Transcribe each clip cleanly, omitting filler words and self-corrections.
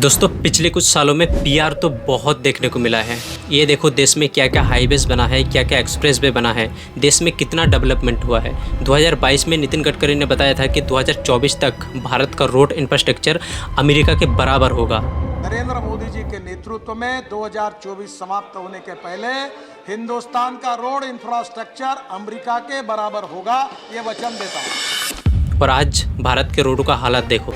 दोस्तों पिछले कुछ सालों में पीआर तो बहुत देखने को मिला है। ये देखो देश में क्या क्या हाईवेज बना है, क्या क्या एक्सप्रेसवे बना है, देश में कितना डेवलपमेंट हुआ है। 2022 में नितिन गडकरी ने बताया था कि 2024 तक भारत का रोड इंफ्रास्ट्रक्चर अमेरिका के बराबर होगा। नरेंद्र मोदी जी के नेतृत्व में 2024 समाप्त होने के पहले हिंदुस्तान का रोड इंफ्रास्ट्रक्चर अमेरिका के बराबर होगा, ये वचन देता हूँ। और आज भारत के रोडों का हालत देखो।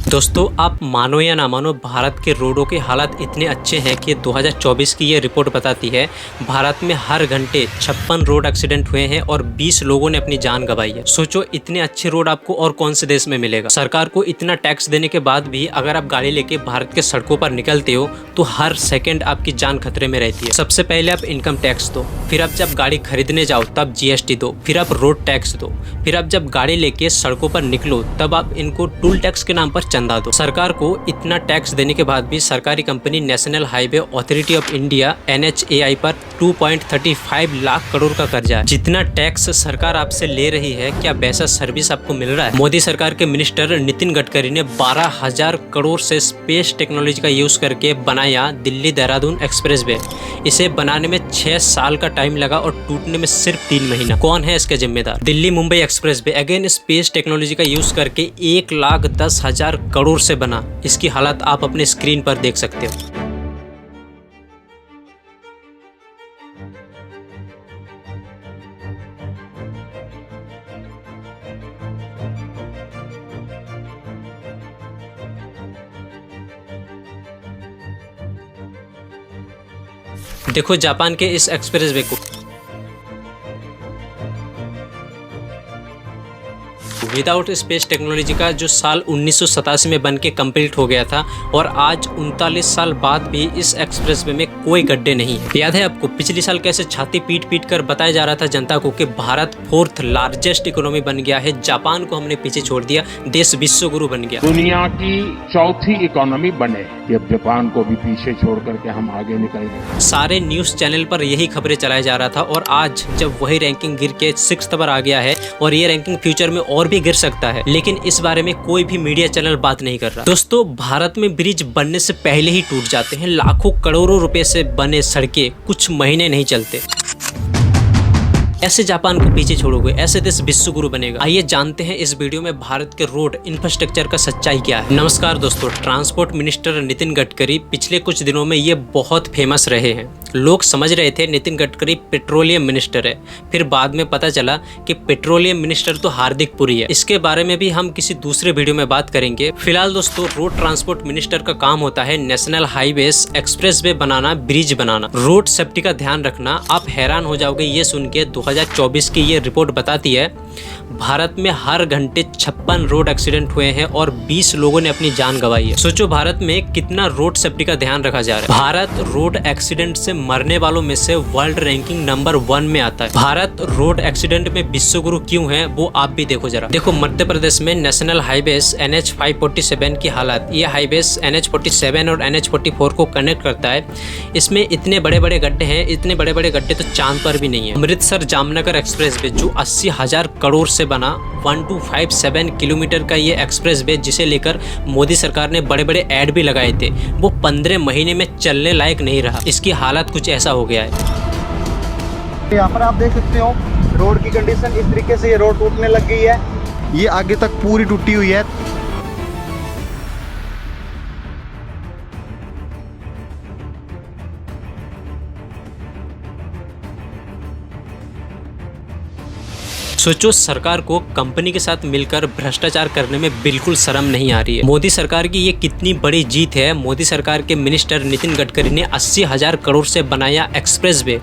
दोस्तों आप मानो या ना मानो, भारत के रोडों के हालात इतने अच्छे हैं कि 2024 की ये रिपोर्ट बताती है भारत में हर घंटे 56 रोड एक्सीडेंट हुए हैं और 20 लोगों ने अपनी जान गंवाई है। सोचो इतने अच्छे रोड आपको और कौन से देश में मिलेगा। सरकार को इतना टैक्स देने के बाद भी अगर आप गाड़ी लेके भारत के सड़कों पर निकलते हो तो हर सेकेंड आपकी जान खतरे में रहती है। सबसे पहले आप इनकम टैक्स दो, फिर आप जब गाड़ी खरीदने जाओ तब जीएसटी दो, फिर आप रोड टैक्स दो, फिर आप जब गाड़ी लेके सड़कों पर निकलो तब आप इनको टूल टैक्स के नाम पर चंदा दो। सरकार को इतना टैक्स देने के बाद भी सरकारी company national highway authority of India NHAI पर 2.35 लाख करोड़ का कर्जा है। जितना टैक्स सरकार आपसे ले रही है, क्या वैसा सर्विस आपको मिल रहा है? मोदी सरकार के मिनिस्टर नितिन गडकरी ने 12,000 करोड़ से स्पेस टेक्नोलॉजी का यूज करके बनाया दिल्ली देहरादून एक्सप्रेसवे। इसे बनाने में 6 साल का टाइम लगा और टूटने में सिर्फ 3 महीना। कौन है इसके जिम्मेदार? Delhi Mumbai expressway again space technology का यूज करके 1,10,000 करोड़ से बना। इसकी हालत आप अपने स्क्रीन पर देख सकते हो। देखो जापान के इस एक्सप्रेसवे को विदाउट स्पेस टेक्नोलॉजी का जो साल 1987 में बन के कम्प्लीट हो गया था और आज 39 साल बाद भी इस एक्सप्रेसवे में कोई गड्ढे नहीं है। याद है आपको पिछले साल कैसे छाती पीट पीट कर बताया जा रहा था जनता को कि भारत 4th लार्जेस्ट इकोनॉमी बन गया है, जापान को हमने पीछे छोड़ दिया, देश विश्व गुरु बन गया, दुनिया की चौथी इकोनॉमी बने। अब जापान को भी पीछे छोड़ करके हम आगे निकल गए। सारे न्यूज चैनल पर यही खबरें चलाया जा रहा था और आज जब वही रैंकिंग गिर के 6th पर आ गया है और ये रैंकिंग फ्यूचर में और भी गिर सकता है, लेकिन इस बारे में कोई भी मीडिया चैनल बात नहीं कर रहा। दोस्तों भारत में ब्रिज बनने से पहले ही टूट जाते हैं। लाखों करोड़ों रुपए से बने सड़कें कुछ महीने नहीं चलते। ऐसे जापान को पीछे छोड़ोगे, ऐसे देश विश्व गुरु बनेगा। आइए जानते हैं इस वीडियो में भारत के रोड इंफ्रास्ट्रक्चर का सच्चाई क्या है। नमस्कार दोस्तों, ट्रांसपोर्ट मिनिस्टर नितिन गडकरी पिछले कुछ दिनों में ये बहुत फेमस रहे हैं। लोग समझ रहे थे नितिन गडकरी पेट्रोलियम मिनिस्टर है, फिर बाद में पता चला कि पेट्रोलियम मिनिस्टर तो हार्दिक पुरी है। इसके बारे में भी हम किसी दूसरे वीडियो में बात करेंगे। फिलहाल दोस्तों रोड ट्रांसपोर्ट मिनिस्टर का काम होता है नेशनल हाईवेज एक्सप्रेसवे बनाना, ब्रिज बनाना, रोड सेफ्टी का ध्यान रखना। आप हैरान हो जाओगे ये सुन के। 2024 की ये रिपोर्ट बताती है भारत में हर घंटे 56 रोड एक्सीडेंट हुए हैं और 20 लोगों ने अपनी जान गंवाई है। सोचो भारत में कितना रोड सेफ्टी का ध्यान रखा जा रहा है। भारत रोड एक्सीडेंट से मरने वालों में से वर्ल्ड रैंकिंग नंबर 1 में आता है। भारत रोड एक्सीडेंट में विश्व गुरु क्यों है वो आप भी देखो जरा। देखो मध्य प्रदेश में नेशनल हाईवेज NH547 की हालत। ये हाईवेज NH47 और NH44 को कनेक्ट करता है। इसमें इतने बड़े बड़े गड्ढे हैं, इतने बड़े बड़े गड्ढे तो चांद पर भी नहीं है। अमृतसर जामनगर एक्सप्रेसवे जो 80,000 करोड़ से बना 1257 किलोमीटर का ये एक्सप्रेसवे, जिसे लेकर मोदी सरकार ने बड़े बड़े ऐड भी लगाए थे, वो 15 महीने में चलने लायक नहीं रहा। इसकी हालत कुछ ऐसा हो गया है। यहाँ पर आप देख सकते हो रोड की कंडीशन इस तरीके से, ये रोड टूटने लग गई है। ये आगे तक पूरी टूटी हुई है। सोचो सरकार को कंपनी के साथ मिलकर भ्रष्टाचार करने में बिल्कुल शर्म नहीं आ रही है। मोदी सरकार की ये कितनी बड़ी जीत है। मोदी सरकार के मिनिस्टर नितिन गडकरी ने 80,000 करोड़ से बनाया एक्सप्रेसवे,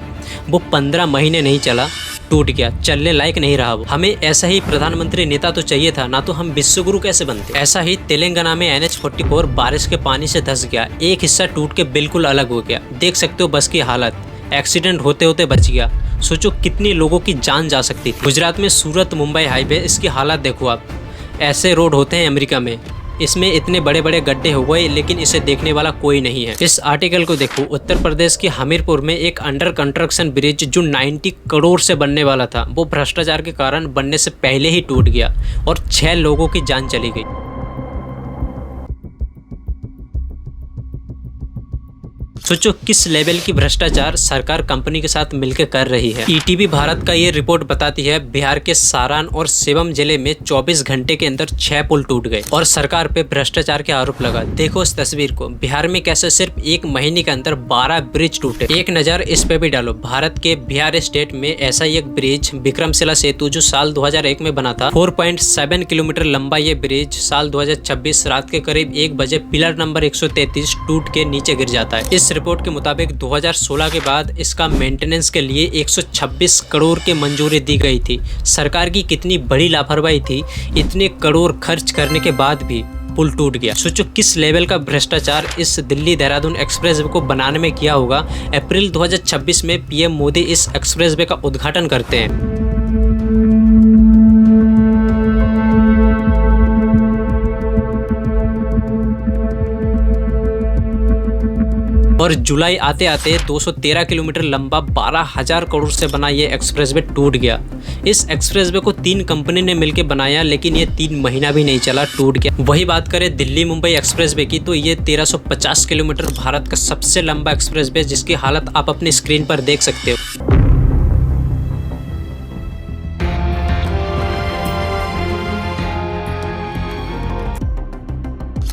वो 15 महीने नहीं चला, टूट गया, चलने लायक नहीं रहा वो। हमें ऐसा ही प्रधानमंत्री नेता तो चाहिए था, ना तो हम विश्व गुरु कैसे बनते। ऐसा ही तेलंगाना में NH44 बारिश के पानी से धंस गया, एक हिस्सा टूट के बिल्कुल अलग हो गया। देख सकते हो बस की हालत, एक्सीडेंट होते होते बच गया। सोचो कितनी लोगों की जान जा सकती थी। गुजरात में सूरत मुंबई हाईवे, इसकी हालत देखो आप। ऐसे रोड होते हैं अमेरिका में, इसमें इतने बड़े बड़े गड्ढे हो गए लेकिन इसे देखने वाला कोई नहीं है। इस आर्टिकल को देखो, उत्तर प्रदेश के हमीरपुर में एक अंडर कंस्ट्रक्शन ब्रिज जो 90 करोड़ से बनने वाला था, वो भ्रष्टाचार के कारण बनने से पहले ही टूट गया और 6 लोगों की जान चली गई। सोचो किस लेवल की भ्रष्टाचार सरकार कंपनी के साथ मिलकर कर रही है। ईटीवी भारत का ये रिपोर्ट बताती है बिहार के सारण और सेवम जिले में 24 घंटे के अंदर 6 पुल टूट गए और सरकार पे भ्रष्टाचार के आरोप लगा। देखो इस तस्वीर को, बिहार में कैसे सिर्फ 1 महीने के अंदर 12 ब्रिज टूटे। एक नजर इस पे भी डालो। भारत के बिहार स्टेट में ऐसा ही एक ब्रिज विक्रमशिला सेतु जो साल 2001 में बना था, 4.7 किलोमीटर लंबा ये ब्रिज साल 2026 रात के करीब 1 बजे पिलर नंबर 133 टूट के नीचे गिर जाता है। इस रिपोर्ट के मुताबिक 2016 के बाद इसका मेंटेनेंस के लिए 126 करोड़ की मंजूरी दी गई थी। सरकार की कितनी बड़ी लापरवाही थी, इतने करोड़ खर्च करने के बाद भी पुल टूट गया। सोचो किस लेवल का भ्रष्टाचार इस दिल्ली देहरादून एक्सप्रेसवे को बनाने में किया होगा। अप्रैल 2026 में पीएम मोदी इस एक्सप्रेसवे का उद्घाटन करते हैं। और जुलाई आते आते 213 किलोमीटर लंबा 12,000 करोड़ से बना ये एक्सप्रेसवे टूट गया। इस एक्सप्रेसवे को 3 कंपनी ने मिलकर बनाया लेकिन ये 3 महीना भी नहीं चला, टूट गया। वही बात करें दिल्ली मुंबई एक्सप्रेसवे की, तो ये 1350 किलोमीटर भारत का सबसे लंबा एक्सप्रेसवे, जिसकी हालत आप अपनी स्क्रीन पर देख सकते हो।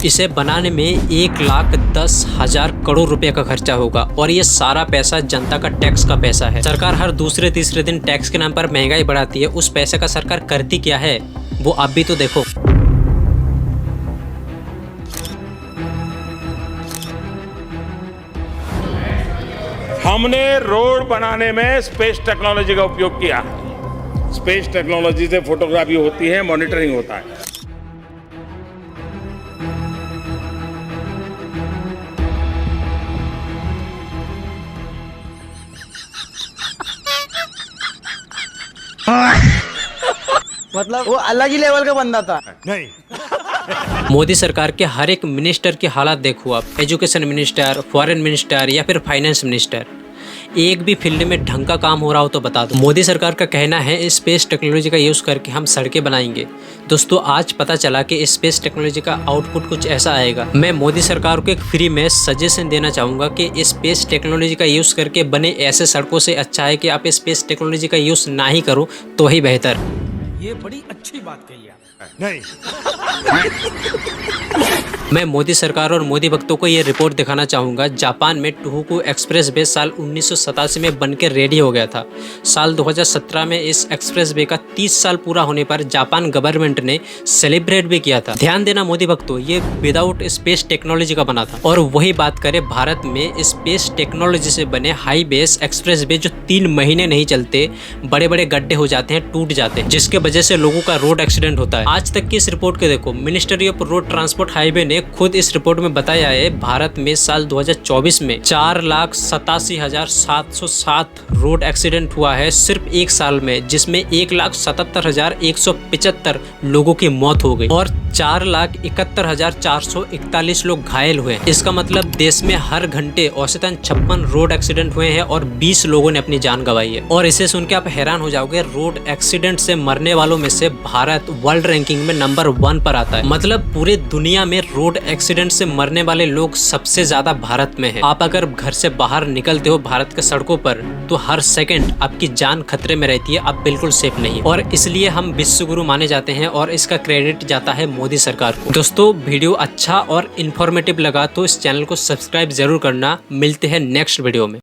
इसे बनाने में 1,10,000 करोड़ रुपए का खर्चा होगा और ये सारा पैसा जनता का टैक्स का पैसा है। सरकार हर दूसरे तीसरे दिन टैक्स के नाम पर महंगाई बढ़ाती है। उस पैसे का सरकार करती क्या है वो आप भी तो देखो। हमने रोड बनाने में स्पेस टेक्नोलॉजी का उपयोग किया। स्पेस टेक्नोलॉजी से फोटोग्राफी होती है, मॉनिटरिंग होता है। मतलब वो अलग ही लेवल का बंदा था। मोदी सरकार के हर एक मिनिस्टर की हालत देखो आप, एजुकेशन मिनिस्टर, फॉरेन मिनिस्टर या फिर फाइनेंस मिनिस्टर। एक भी फील्ड में ढंग का काम हो रहा हो तो बता दो। मोदी सरकार का कहना है स्पेस टेक्नोलॉजी का यूज करके हम सड़कें बनाएंगे। दोस्तों आज पता चला कि स्पेस टेक्नोलॉजी का आउटपुट कुछ ऐसा आएगा। मैं मोदी सरकार को एक फ्री में सजेशन देना चाहूंगा कि स्पेस टेक्नोलॉजी का यूज करके बने ऐसे सड़कों से अच्छा है कि आप स्पेस टेक्नोलॉजी का यूज ना ही करो तो ही बेहतर। ये बड़ी अच्छी बात कही आप। नहीं, मैं मोदी सरकार और मोदी भक्तों को ये रिपोर्ट दिखाना चाहूँगा। जापान में टोहोकू एक्सप्रेसवे साल 1987 में बनकर रेडी हो गया था। साल 2017 में इस एक्सप्रेसवे का 30 साल पूरा होने पर जापान गवर्नमेंट ने सेलिब्रेट भी किया था। ध्यान देना मोदी भक्तों, ये विदाउट स्पेस टेक्नोलॉजी का बना था। और वही बात करें भारत में स्पेस टेक्नोलॉजी से बने हाई बेस एक्सप्रेसवे जो 3 महीने नहीं चलते, बड़े बड़े गड्ढे हो जाते हैं, टूट जाते हैं, जिसके वजह से लोगों का रोड एक्सीडेंट होता है। आज तक की इस रिपोर्ट के देखो, ministry of road transport highway ने खुद इस रिपोर्ट में बताया है भारत में साल 2024 में 4,87,707 रोड एक्सीडेंट हुआ है सिर्फ एक साल में, जिसमें 1,77,175 लोगों की मौत हो गई और 4,71,441 लोग घायल हुए। इसका मतलब देश में हर घंटे औसतन 56 रोड एक्सीडेंट हुए हैं और 20 लोगों ने अपनी जान गंवाई है। और इसे सुन के आप हैरान हो जाओगे, रोड एक्सीडेंट से मरने वालों में से भारत वर्ल्ड रैंकिंग में नंबर 1 पर आता है। मतलब पूरे दुनिया में रोड एक्सीडेंट से मरने वाले लोग सबसे ज्यादा भारत में है। आप अगर घर से बाहर निकलते हो भारत के सड़कों पर तो हर सेकंड आपकी जान खतरे में रहती है, आप बिल्कुल सेफ नहीं। और इसलिए हम विश्व गुरु माने जाते हैं और इसका क्रेडिट जाता है मोदी सरकार को। दोस्तों वीडियो अच्छा और इन्फॉर्मेटिव लगा तो इस चैनल को सब्सक्राइब जरूर करना। मिलते हैं नेक्स्ट वीडियो में।